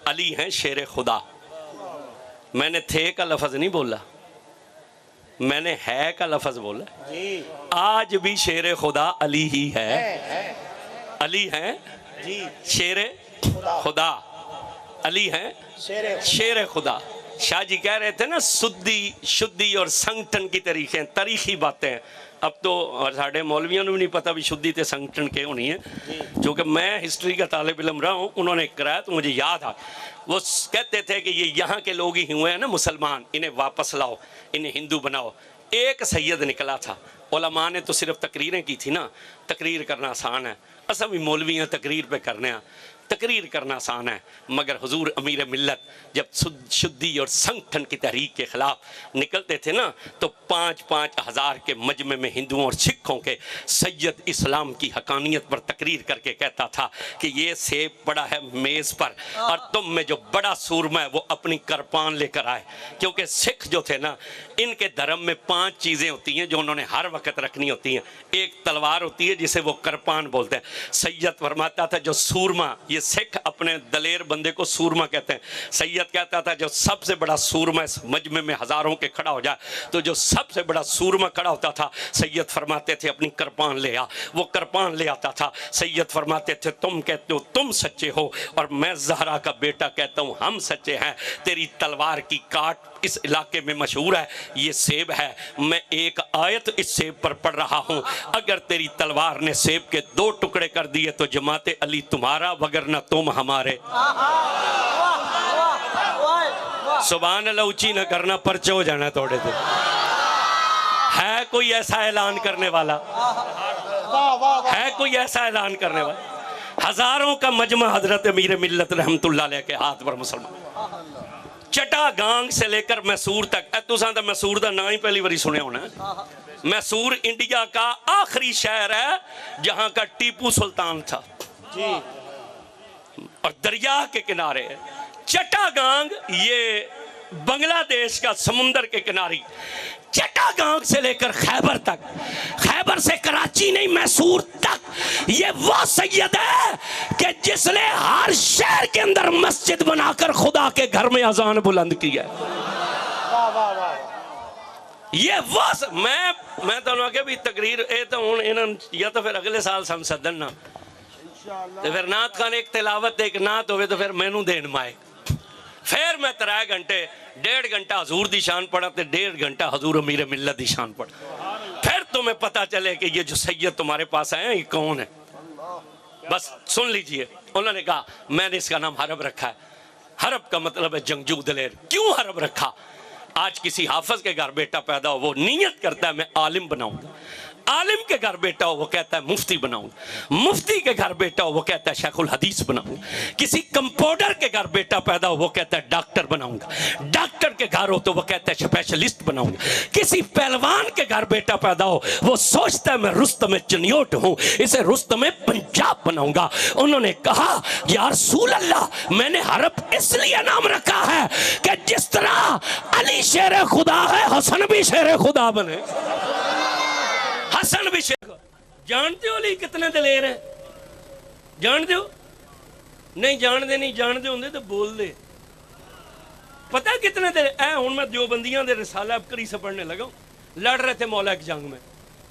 علی ہیں شیر خدا میں نے تھے کا لفظ نہیں بولا میں نے ہے کا لفظ بولا آج بھی شیر خدا علی ہی ہے علی ہیں شیر خدا علی ہیں شیر خدا شاہ جی کہہ رہے تھے نا سدی شدی اور سنگٹن کی طریقے ہیں تاریخی باتیں ہیں اب تو ساڑھے مولویوں نے بھی نہیں پتا بھی شدی تے سنگٹن کے ہونی ہے چونکہ میں ہسٹری کا طالب علم رہا ہوں انہوں نے کرایا تو مجھے یاد آ وہ کہتے تھے کہ یہ یہاں کے لوگ ہی ہوئے ہیں نا مسلمان انہیں واپس لاؤ انہیں ہندو بناؤ ایک سید نکلا تھا علماء نے تو صرف تقریریں کی تھی نا تقریر کرنا آسان ہے اصل بھی مولوی ہیں تقریر پہ کرنے ہیں تقریر کرنا آسان ہے مگر حضور امیر ملت جب شدی اور سنگٹھن کی تحریک کے خلاف نکلتے تھے نا تو 5-5 ہزار کے مجمع میں ہندوؤں اور سکھوں کے سید اسلام کی حقانیت پر تقریر کر کے کہتا تھا کہ یہ سیب پڑا ہے میز پر اور تم میں جو بڑا سورما ہے وہ اپنی کرپان لے کر آئے کیونکہ سکھ جو تھے نا ان کے دھرم میں 5 چیزیں ہوتی ہیں جو انہوں نے ہر وقت رکھنی ہوتی ہیں ایک تلوار ہوتی ہے جسے وہ کرپان بولتے ہیں سید فرماتا تھا جو سورما یہ سکھ اپنے دلیر بندے کو سورما کہتے ہیں سید کہتا تھا جو سب سے بڑا سورما اس مجمع میں ہزاروں کے کھڑا ہو جائے تو جو سب سے بڑا سورما کھڑا ہوتا تھا سید فرماتے تھے اپنی کرپان لے آ وہ کرپان لے آتا تھا سید فرماتے تھے تم کہتے ہو تم سچے ہو اور میں زہرا کا بیٹا کہتا ہوں ہم سچے ہیں تیری تلوار کی کاٹ اس علاقے میں مشہور ہے یہ سیب ہے میں ایک آیت اس سیب پر پڑھ رہا ہوں اگر تیری تلوار نے سیب کے 2 ٹکڑے کر دیے تو جماعت علی تمہارا وگرنہ تم ہمارے سبحان اللہ اونچی نہ کرنا پرچے ہو جانا توڑے تھے ہے کوئی ایسا اعلان کرنے والا ہے کوئی ایسا اعلان کرنے والا ہزاروں کا مجمع حضرت امیر ملت رحمت اللہ علیہ کے ہاتھ پر مسلمان چٹا گانگ سے لے کر میسور تک تساں تے میسور دا نام ہی پہلی باری سنے ہونا میسور انڈیا کا آخری شہر ہے جہاں کا ٹیپو سلطان تھا اور دریا کے کنارے چٹا گانگ یہ بنگلہ دیش کا سمندر کے کناری چٹاگانگ سے لے کر خیبر تک، خیبر سے کراچی نہیں میسور تک، یہ وہ سید ہے کہ جس نے ہر شہر کے اندر مسجد بنا کر خدا کے گھر میں اذان بلند کی ہے۔ یہ وہ میں تو انہوں کہ بھی تقریر اے تو ہوں یا تو پھر اگلے سال سم سدن نا تو پھر نعت خان ایک تلاوت ایک نعت ہوئے تو پھر مینوں دین مائے، پھر میں 3 گھنٹے 1.5 گھنٹہ حضور دی شان پڑھا تے 1.5 گھنٹہ حضور امیر ملت دی شان پڑھا، پھر تمہیں پتا چلے کہ یہ جو سید تمہارے پاس آئے ہیں یہ کون ہے۔ بس سن لیجئے، انہوں نے کہا میں نے اس کا نام حرب رکھا ہے۔ حرب کا مطلب ہے جنگجو دلیر۔ کیوں حرب رکھا؟ آج کسی حافظ کے گھر بیٹا پیدا ہو وہ نیت کرتا ہے میں عالم بناؤں گا، عالم کے گھر بیٹا ہو وہ کہتا ہے مفتی بناؤں گا، مفتی کے گھر بیٹا ہو وہ کہتا ہے شیخ الحدیث بناؤں گا، کسی کمپاؤنڈر کے گھر بیٹا پیدا ہو وہ کہتا ہے ڈاکٹر بناؤں گا، ڈاکٹر کے گھر ہو تو وہ کہتا ہے اسپیشلسٹ بناؤں گا، کسی پہلوان کے گھر بیٹا پیدا ہو وہ سوچتا ہے میں رستم چنیوٹ ہوں، اسے رستم پنجاب بناؤں گا۔ انہوں نے کہا یا رسول اللہ میں نے حرب اس لیے نام رکھا ہے کہ جس طرح علی شیر خدا ہے حسن بھی شیر خدا بنے۔ حسن بھی شیر جانتے ہو علی کتنے دلیر ہیں؟ جانتے ہو؟ نہیں جانتے ہوندے تو بول دے۔ پتہ کتنے دلیر اے ہوں میں دیوبندیاں دے رسالہ ابکری سے پڑھنے لگا ہوں، لڑ رہے تھے مولا ایک جنگ میں،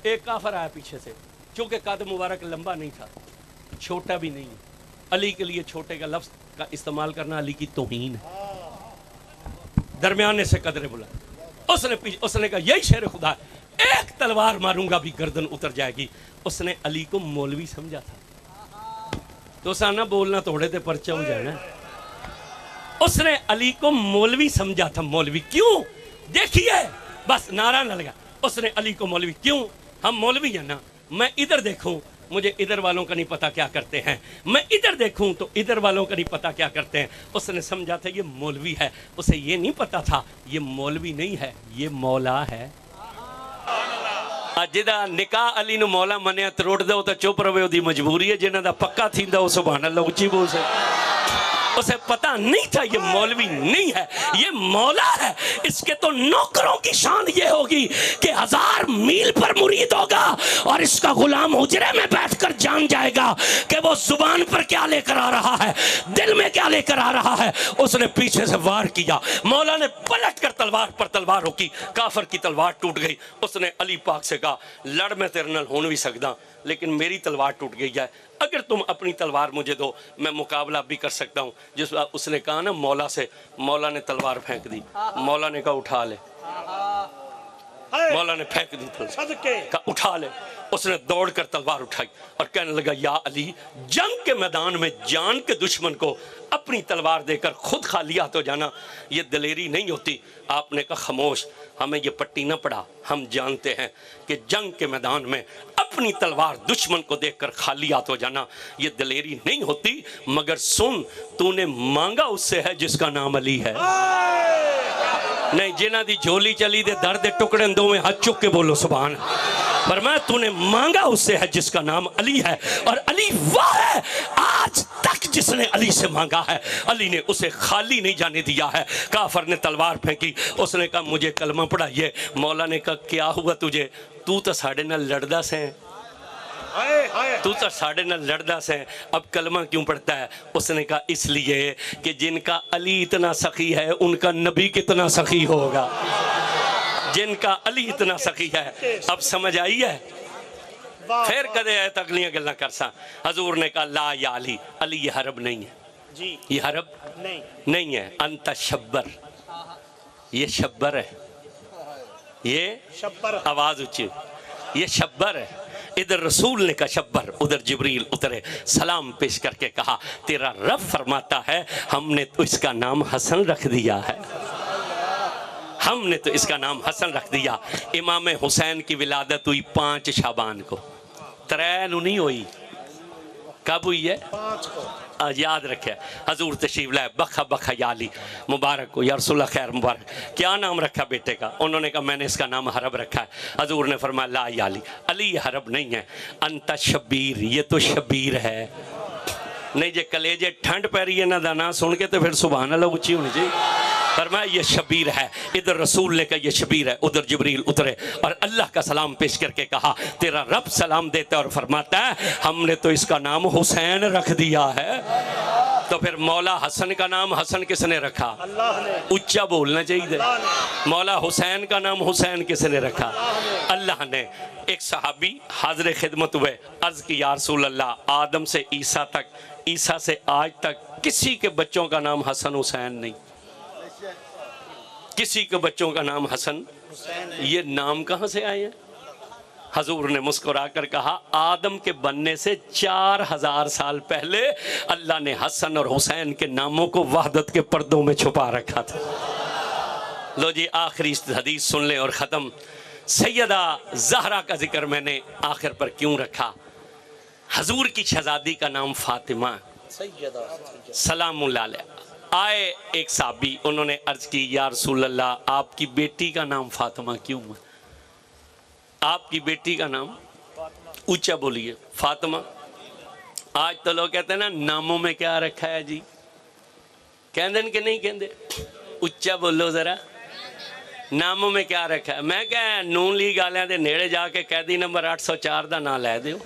ایک کافر آیا پیچھے سے، چونکہ قد مبارک لمبا نہیں تھا چھوٹا بھی نہیں، علی کے لیے چھوٹے کا لفظ کا استعمال کرنا علی کی توہین ہے، درمیانے سے قدرے بلا، اس نے کہا یہی شیر خدا ہے، ایک تلوار ماروں گا بھی گردن اتر جائے گی۔ اس نے علی کو مولوی سمجھا تھا، تو سانا بولنا توڑے تے پرچہ ہو جانا۔ اس نے علی کو مولوی سمجھا تھا، مولوی کیوں؟ دیکھیے بس نعرہ نہ لگا، اس نے علی کو مولوی کیوں؟ ہم مولوی ہیں نا، میں ادھر دیکھوں مجھے ادھر والوں کا نہیں پتا کیا کرتے ہیں، میں ادھر دیکھوں تو ادھر والوں کا نہیں پتا کیا کرتے ہیں۔ اس نے سمجھا تھا یہ مولوی ہے، اسے یہ نہیں پتا تھا یہ مولوی نہیں ہے یہ مولا ہے۔ جدا نکاح علی نو مولا منیا تروڑ دو تو چپ رہے دی مجبوری ہے، جنہ دا پکا تھی دا سبحان اللہ اچھی بول سے۔ اسے پتا نہیں تھا یہ مولوی نہیں ہے یہ مولا ہے۔ اس کے تو نوکروں کی شان یہ ہوگی کہ 1000 میل پر مرید ہوگا اور اس کا غلام حجرے میں بیٹھ کر جان جائے گا کہ وہ زبان پر کیا لے کر آ رہا ہے، دل میں کیا لے کر آ رہا ہے۔ اس نے پیچھے سے وار کیا، مولا نے پلٹ کر تلوار پر تلوار روکی، کافر کی تلوار ٹوٹ گئی۔ اس نے علی پاک سے کہا لڑ میں تیرے نال ہون بھی سکدا لیکن میری تلوار ٹوٹ گئی ہے، اگر تم اپنی تلوار مجھے دو میں مقابلہ بھی کر سکتا ہوں۔ جس اس نے کہا نا مولا سے، مولا نے تلوار پھینک دی، مولا نے کہا اٹھا لے، مولا نے پھینک دی کہا اٹھا لے۔ اس نے دوڑ کر تلوار اٹھائی اور کہنے لگا یا علی جنگ کے میدان میں جان کے دشمن کو اپنی تلوار دے کر خود خالی ہاتھ ہو جانا یہ دلیری نہیں ہوتی۔ آپ نے کہا خاموش، ہمیں یہ پٹی نہ پڑا، ہم جانتے ہیں کہ جنگ کے میدان میں اپنی تلوار دشمن کو دیکھ کر خالی ہاتھ ہو جانا یہ دلیری نہیں ہوتی، مگر سن تو نے مانگا اس سے ہے جس کا نام علی ہے۔ نہیں جنہ دی جھولی چلی دے درد ٹکڑے دو میں ہاتھ چک کے بولو سبحان۔ فرمایا تو نے مانگا اس سے ہے جس کا نام علی ہے، اور علی وہ ہے آج تک جس نے علی سے مانگا ہے علی نے اسے خالی نہیں جانے دیا ہے۔ کافر نے تلوار پھینکی، اس نے کہا مجھے کلمہ پڑھائیے۔ مولا نے کہا کیا ہوا تجھے؟ تو تا ساڑھے نہ لڑدا سے، تو تا ساڑھے نہ لڑدا سے، اب کلمہ کیوں پڑھتا ہے؟ اس نے کہا اس لیے کہ جن کا علی اتنا سخی ہے ان کا نبی کتنا سخی ہوگا، جن کا علی اتنا سخی ہے۔ اب سمجھ آئی ہے؟ پھر کدے آئے تکلیاں گلنا کرسا۔ حضور نے کہا لا یا علی، علی یہ حرب نہیں ہے، یہ حرب نہیں ہے، انت شبر، یہ شبر ہے، یہ آواز اچھی، یہ شبر ہے۔ ادھر رسول نے کہا شبر، ادھر جبریل اترے سلام پیش کر کے کہا تیرا رب فرماتا ہے ہم نے تو اس کا نام حسن رکھ دیا ہے، ہم نے تو اس کا نام حسن رکھ دیا۔ امام حسین کی ولادت ہوئی 5 شعبان کو، 3 نہیں ہوئی، کب ہوئی ہے؟ 5 کو، یاد رکھے۔ حضور تشریف لائے، بخا بخا یا علی، مبارک ہو یا رسول اللہ، خیر مبارک۔ کیا نام رکھا بیٹے کا؟ انہوں نے کہا میں نے اس کا نام حرب رکھا ہے۔ حضور نے فرمایا لا یا علی، علی یہ حرب نہیں ہے، انت شبیر، یہ تو شبیر ہے۔ نہیں جے کلیجے ٹھنڈ پہ رہی ہے نہ دانا سن کے تو پھر سبحان اللہ اچھی ہونی چاہیے۔ فرمایا یہ شبیر ہے، ادھر رسول نے کہا یہ شبیر ہے، ادھر جبریل اترے اور اللہ کا سلام پیش کر کے کہا تیرا رب سلام دیتا ہے اور فرماتا ہے ہم نے تو اس کا نام حسین رکھ دیا ہے۔ تو پھر مولا حسن کا نام حسن کس نے رکھا؟ اچھا بولنا چاہیے۔ مولا حسین کا نام حسین کس نے رکھا؟ اللہ نے۔ ایک صحابی حاضر خدمت ہوئے، عرض کی یا رسول اللہ آدم سے عیسیٰ تک، عیسیٰ سے آج تک کسی کے بچوں کا نام حسن حسین نہیں، کسی کے بچوں کا نام حسن، یہ نام کہاں سے آئے ہیں؟ حضور نے مسکرا کر کہا آدم کے بننے سے 4000 سال پہلے اللہ نے حسن اور حسین کے ناموں کو وحدت کے پردوں میں چھپا رکھا تھا۔ لو جی آخری حدیث سن لیں اور ختم۔ سیدہ زہرا کا ذکر میں نے آخر پر کیوں رکھا؟ حضور کی شہزادی کا نام فاطمہ، سلام اللہ علیہ۔ آئے ایک صحابی، انہوں نے عرض کی یا رسول اللہ آپ کی بیٹی کا نام فاطمہ کیوں ہے؟ آپ کی بیٹی کا نام اونچا بولیے فاطمہ۔ آج تو لوگ کہتے ہیں نا ناموں میں کیا رکھا ہے جی، کہندن کہ نہیں کہندے؟ اونچا بولو ذرا، ناموں میں کیا رکھا ہے؟ میں کہا نون لیگ آلیاں دے نیڑے جا کے قیدی نمبر 804 دا نام لے دیو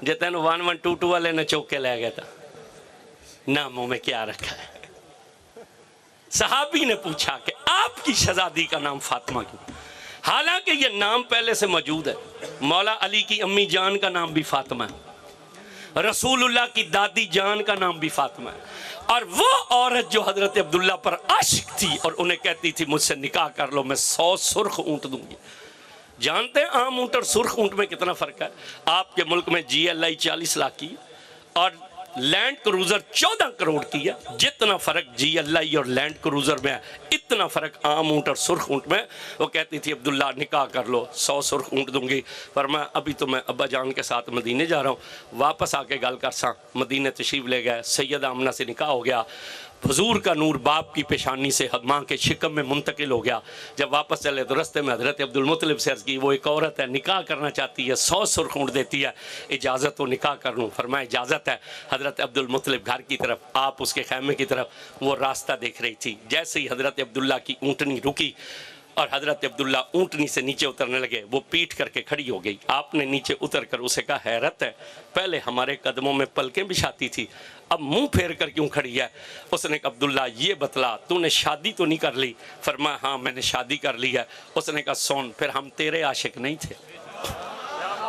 جے تینوں 1122 والے نے چوک کے لے گیا تھا۔ ناموں میں کیا رکھا ہے؟ صحابی نے پوچھا کہ آپ کی شہزادی کا نام فاطمہ کیوں؟ حالانکہ یہ نام پہلے سے موجود ہے، مولا علی کی امی جان کا نام بھی فاطمہ ہے، رسول اللہ کی دادی جان کا نام بھی فاطمہ ہے، اور وہ عورت جو حضرت عبداللہ پر عاشق تھی اور انہیں کہتی تھی مجھ سے نکاح کر لو میں 100 سرخ اونٹ دوں گی۔ جانتے ہیں عام اونٹ اور سرخ اونٹ میں کتنا فرق ہے؟ آپ کے ملک میں GLI 40 لاکھ کی اور لینڈ کروزر 14 کروڑ کی ہے۔ جتنا فرق GLI اور لینڈ کروزر میں ہے اتنا فرق عام اونٹ اور سرخ اونٹ میں۔ وہ کہتی تھی عبداللہ نکاح کر لو 100 سرخ اونٹ دوں گی۔ فرمایا ابھی تو میں ابا جان کے ساتھ مدینے جا رہا ہوں، واپس آ کے گل کر ساں۔ مدینے تشریف لے گئے، سیدہ آمنہ سے نکاح ہو گیا، حضور کا نور باپ کی پیشانی سے ماں کے شکم میں منتقل ہو گیا۔ جب واپس چلے تو رستے میں حضرت عبدالمطلب سے عرض کی وہ ایک عورت ہے نکاح کرنا چاہتی ہے، 100 سرخ اونٹ دیتی ہے، اجازت ہو نکاح کر لوں؟ فرمایا اجازت ہے۔ حضرت عبدالمطلب گھر کی طرف، آپ اس کے خیمے کی طرف، وہ راستہ دیکھ رہی تھی۔ جیسے ہی حضرت عبداللہ کی اونٹنی رکی اور حضرت عبداللہ اونٹنی سے نیچے اترنے لگے، وہ پیٹ کر کے کھڑی ہو گئی۔ آپ نے نیچے اتر کر اسے کہا حیرت ہے، پہلے ہمارے قدموں میں پلکیں بچھاتی تھی، اب منہ پھیر کر کیوں کھڑی ہے؟ اس نے کہا عبداللہ یہ بتلا تو نے شادی تو نہیں کر لی؟ فرمایا ہاں میں نے شادی کر لی ہے۔ اس نے کہا سن پھر ہم تیرے عاشق نہیں تھے،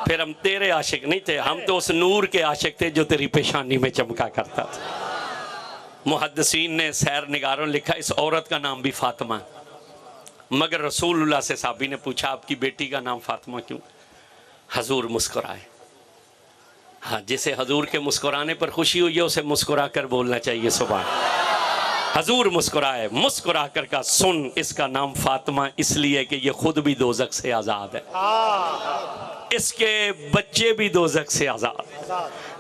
پھر ہم تیرے عاشق نہیں تھے، ہم تو اس نور کے عاشق تھے جو تیری پیشانی میں چمکا کرتا تھا۔ محدثین نے سیر نگاروں لکھا اس عورت کا نام بھی فاطمہ ہے، مگر رسول اللہ سے صحابی نے پوچھا آپ کی بیٹی کا نام فاطمہ کیوں؟ حضور مسکرائے۔ ہاں جسے حضور کے مسکرانے پر خوشی ہوئی ہے اسے مسکرا کر بولنا چاہیے سبحان۔ حضور مسکرائے، مسکرا کر کہا سن اس کا نام فاطمہ اس لیے کہ یہ خود بھی دوزخ سے آزاد ہے، اس کے بچے بھی دوزخ سے آزاد،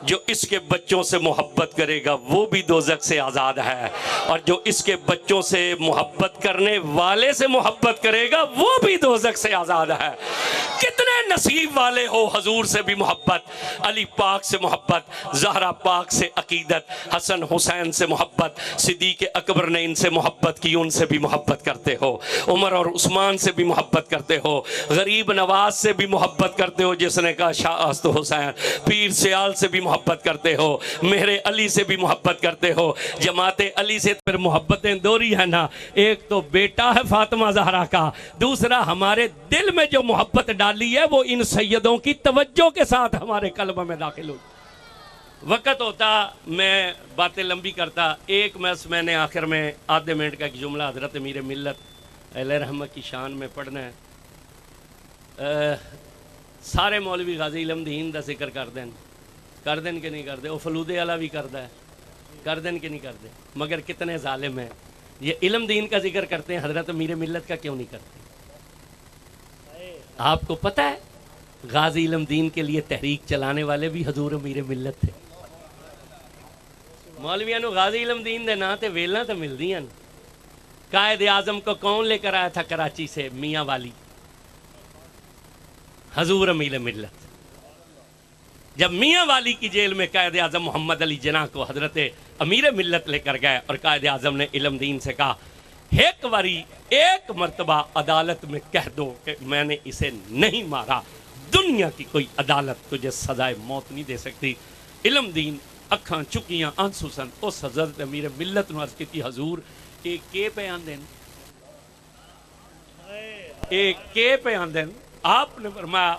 جو اس کے بچوں سے محبت کرے گا وہ بھی دوزخ سے آزاد ہے، اور جو اس کے بچوں سے محبت کرنے والے سے محبت کرے گا وہ بھی دوزخ سے آزاد ہے۔ کتنے نصیب والے ہو حضور سے بھی محبت، علی پاک سے محبت، زہرا پاک سے عقیدت، حسن حسین سے محبت، صدیق اکبر نے ان سے محبت کی ان سے بھی محبت کرتے ہو، عمر اور عثمان سے بھی محبت کرتے ہو، غریب نواز سے بھی محبت کرتے ہو جس نے کہا شاہ است حسین، پیر سیال سے بھی محبت کرتے ہو، مہر علی سے بھی محبت کرتے ہو، جماعت علی سے پھر محبتیں دوری ہے نا، ایک تو بیٹا ہے فاطمہ زہرا کا، دوسرا ہمارے دل میں جو محبت ڈالی ہے وہ ان سیدوں کی توجہ کے ساتھ ہمارے قلب میں داخل ہوئی۔ وقت ہوتا میں باتیں لمبی کرتا، ایک میں نے آخر میں آدھے منٹ کا ایک جملہ حضرت امیر ملت علیہ رحمت کی شان میں پڑھنا ہے۔ سارے مولوی غازی علم دین دا ذکر کر دیں کہ نہیں کر دیں، وہ فلودے والا بھی کرتا ہے، کر دیں کہ نہیں کر دیں، مگر کتنے ظالم ہیں یہ علم دین کا ذکر کرتے ہیں حضرت امیر ملت کا کیوں نہیں کرتے؟ آپ کو پتہ ہے غازی علم دین کے لیے تحریک چلانے والے بھی حضور امیر ملت تھے۔ مولویاں نو غازی علم دین دے نا تے ویلاں تے ملدی ہیں۔ قائد اعظم کو کون لے کر آیا تھا کراچی سے؟ میاں والی، حضور امیر ملت۔ جب میاں والی کی جیل میں قائد اعظم محمد علی جناح کو حضرت امیر ملت لے کر گئے اور قائد اعظم نے علم دین سے کہا ایک باری ایک مرتبہ عدالت میں کہہ دو کہ میں نے اسے نہیں مارا، دنیا کی کوئی عدالت تجھے سزائے موت نہیں دے سکتی۔ علم دین اکھاں چکیاں آنسو سن، اس حضرت امیر ملت نو عرض کی حضور ایک کے پہ آندین، ایک کے پہ آندین؟ آپ نے فرمایا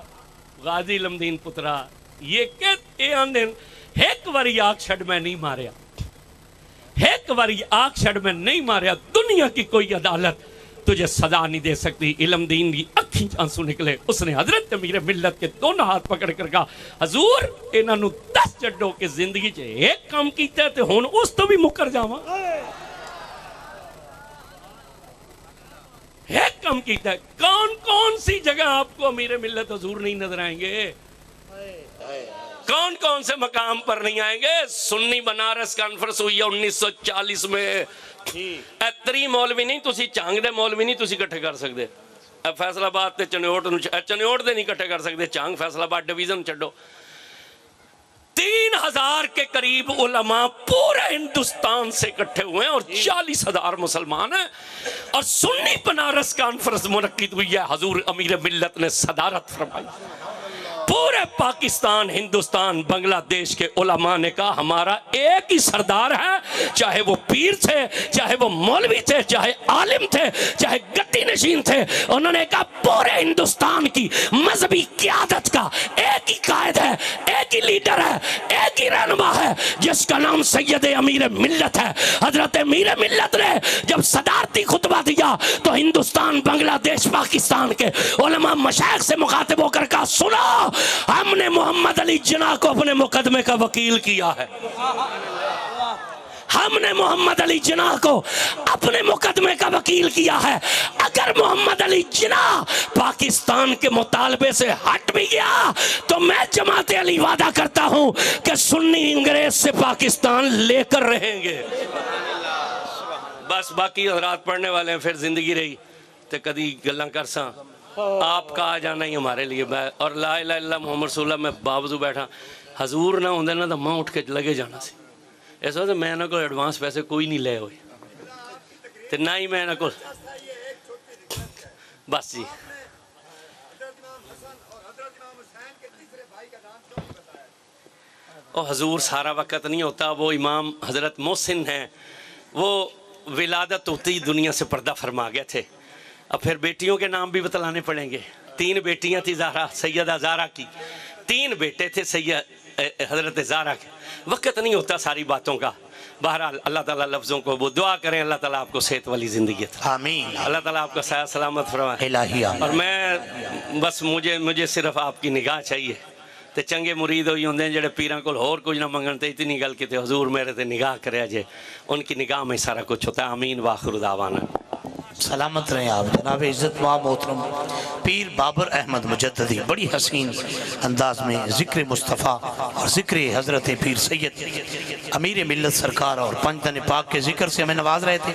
غازی علم دین پترا یہ کہ آندین ایک واری آگ چھڑ میں نہیں ماریا، ایک واری آگ چھڑ میں نہیں ماریا، دنیا کی کوئی عدالت تجھے سزا نہیں دے سکتی۔ علم دین کی اکھیں آنسو نکلے، اس نے حضرت امیر ملت کے دونوں ہاتھ پکڑ کر کہا حضور انہاں نو دس چڈو کہ زندگی چ ایک کام کیتا ہے تے ہن اس تو بھی مکر جاواں، ایک کام کیتا ہے۔ کون کون سی جگہ آپ کو امیر ملت حضور نہیں نظر آئیں گے؟ کون کون سے مقام پر نہیں آئیں گے؟ سنی بنارس کانفرنس ہوئی ہے 1940 میں، اتری مولوی نہیں تسی چانگ دے مولوی نہیں تسی کٹھے کر سکتے، فیصل آباد تے چنیوٹ دے نہیں کٹھے کر سکتے، چانگ فیصل آباد ڈویژن چھڈو۔ 3000 کے قریب علماء پورے ہندوستان سے اکٹھے ہوئے ہیں اور 40,000 مسلمان ہیں، اور سنی بنارس کانفرنس منعقد ہوئی ہے، حضور امیر ملت نے صدارت فرمائی۔ پورے پاکستان، ہندوستان، بنگلہ دیش کے علماء نے کہا ہمارا ایک ہی سردار ہے، چاہے وہ پیر تھے، چاہے وہ مولوی تھے، چاہے عالم تھے، چاہے گدی نشین تھے، انہوں نے کہا پورے ہندوستان کی مذہبی قیادت کا ایک ہی قائد ہے، ایک ہی لیڈر ہے، ایک ہی رہنما ہے، جس کا نام سید امیر ملت ہے۔ حضرت امیر ملت نے جب صدارتی خطبہ دیا تو ہندوستان، بنگلہ دیش، پاکستان کے علماء مشائخ سے مخاطب ہو کر کہا سنو، ہم نے محمد علی جناح کو اپنے مقدمے کا وکیل کیا ہے، ہم نے محمد علی جناح کو اپنے مقدمے کا وکیل کیا ہے۔ اگر محمد علی جناح پاکستان کے مطالبے سے ہٹ بھی گیا تو میں جماعت علی وعدہ کرتا ہوں کہ سنی انگریز سے پاکستان لے کر رہیں گے۔ بس باقی حضرات پڑھنے والے ہیں، پھر زندگی رہی تو کدی گلاں کر ساں، آپ کا آ جانا ہی ہمارے لیے، اور لا الہ الا اللہ محمد رسول اللہ میں باوضو بیٹھا، حضور نہ ہوندے نا تو ماں اٹھ کے لگے جانا سی۔ ایسا ہوتا میں نہ کوئی ایڈوانس پیسے کوئی نہیں لے ہوئے تو نہ ہی میں نہ کوئی بس جی۔ اور حضور سارا وقت نہیں ہوتا، وہ امام حضرت محسن ہیں، وہ ولادت ہوتی دنیا سے پردہ فرما گئے تھے۔ اب پھر بیٹیوں کے نام بھی بتلانے پڑیں گے۔ 3 بیٹیاں تھی زہرا، سیدہ زہرا کی، 3 بیٹے تھے حضرت زہرا کے۔ وقت نہیں ہوتا ساری باتوں کا، بہرحال اللہ تعالیٰ لفظوں کو وہ دعا کریں، اللہ تعالیٰ آپ کو صحت والی زندگی عطا، آمین، اللہ تعالیٰ آپ کا سایہ سلامت فرمائے الہی آمین۔ اور میں بس مجھے صرف آپ کی نگاہ چاہیے، تے چنگے مرید ہوئی ہوندے ہیں جڑے پیراں کول ہور کچھ نہ منگن تے اتنی گل کیتے حضور میرے تے نگاہ کرے جے، ان کی نگاہ میں سارا کچھ ہوتا ہے۔ آمین وآخر دعوانا۔ سلامت رہیں آپ جناب عزت ماں محترم پیر بابر احمد مجددی بڑی حسین انداز میں ذکر مصطفیٰ اور ذکر حضرت پیر سید امیر ملت سرکار اور پنج تن پاک کے ذکر سے ہمیں نواز رہے تھے۔